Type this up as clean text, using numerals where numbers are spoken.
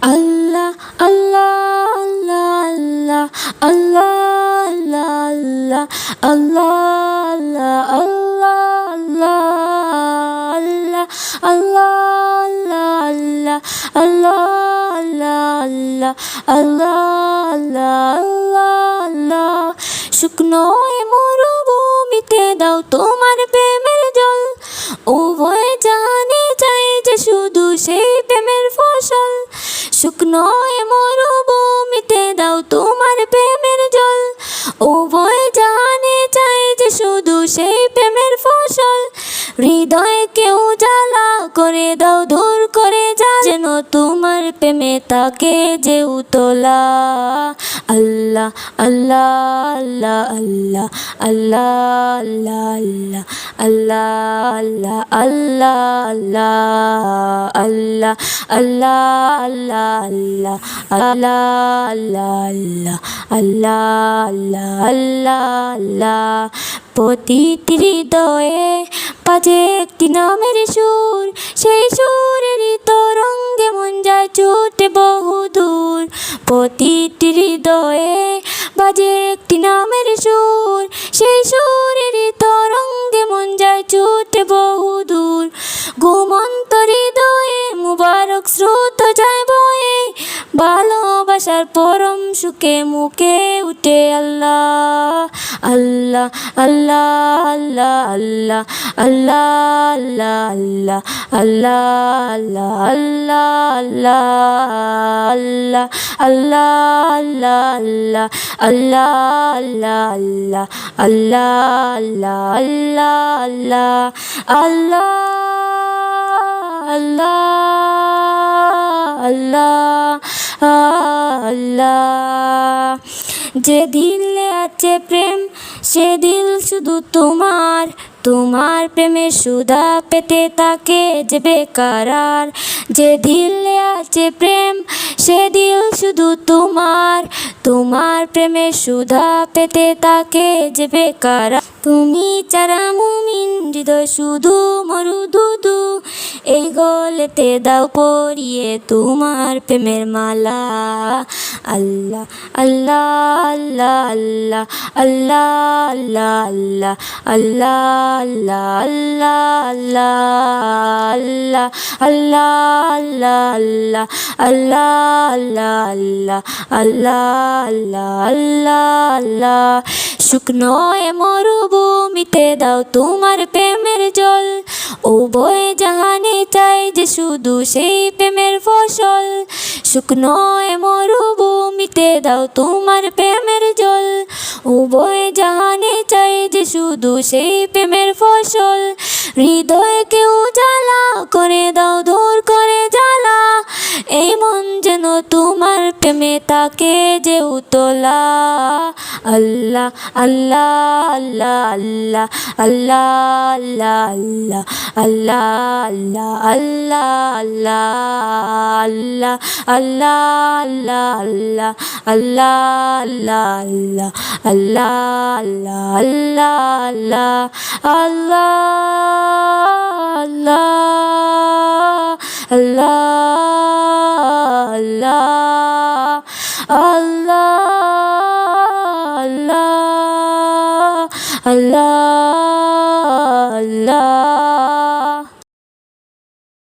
আল্লাহ আল্লাহ আল্লাহ আল্লাহ আল্লাহ আল্লাহ আল্লাহ আল্লাহ আল্লাহ আল্লাহ আল্লাহ আল্লাহ আল্লাহ আল্লাহ আল্লাহ শুকনো মরুভূমিতে দাও তোমার প্রেমের জল উভয় জানে চাই যে শুধু সেই প্রেমের ফসল শুকনো মরুভূমিতে দাও তোমার প্রেমের জল উভয় জানে চাই যে শুধু সেই প্রেমের ফসল হৃদয় কেউ জ্বালা করে দাও দূর করে যা যেন তোমার প্রেমে তাকে যে উতলা আল্লাহ আল্লাহ আল্লাহ আল্লাহ আল্লাহ আল্লাহ আল্লাহ আল্লাহ আল্লাহ আল্লাহ আল্লাহ আল্লাহ আল্লাহ আল্লাহ প্রতিটি হৃদয়ে বাজে একটি নামের সুর সেই সুরের তরঙ্গে মন যায় ছুটে বহুদূর প্রতিটি হৃদয়ে বাজে একটি নামের সুর সেই সুরের তরঙ্গে মন যায় ছুটে বহুদূর ঘুমন্ত হৃদয়ে মুবারক স্রোত যায় বয়ে ভালোবাসার পরম সুখে মুখে উঠে আল্লাহ আল্লাহ আল্লাহ আল্লাহ আল্লাহ আল্লাহ আল্লাহ আল্লাহ আল্লাহ আল্লাহ আল্লাহ আল্লাহ আল্লাহ আল্লাহ আল্লাহ আল্লাহ আল্লাহ যে দিলে আছে প্রেম সে দিল শুধু তোমার তোমার প্রেমে সুধা পেতে তাকে যে বেকার যে দিলে আছে প্রেম সে দিল শুধু তোমার তোমার প্রেমে সুধা পেতে তাকে যে বেকার তুমি ছাড়া মুমিন হৃদয় শুধু মরুদুদু এই গলেতে দাও পরিয়ে তোমার প্রেমের মালা আল্লাহ আল্লাহ আল্লাহ আল্লাহ আল্লাহ আল্লাহ আল্লাহ আল্লাহ আল্লাহ আল্লাহ আল্লাহ শুকনো মরুভূমিতে দাও তোমার প্রেমের জল উভয় জাহানে চাই যে শুধু সেই প্রেমের ফসল শুকনো মরুভূমিতে দাও তোমার প্রেমের জল উভয় জাহানে চাই যে শুধু সেই প্রেমের ফসল হৃদয় কেউ জ্বালা করে দাও দূর করে জ্বালা এই মন যেন তোমার প্রেমে তাকে যে উতলা আল্লাহ আল্লাহ আল্লাহ আল্লাহ আল্লাহ আল্লাহ আল্লাহ আল্লাহ আল্লাহ আল্লাহ আল্লাহ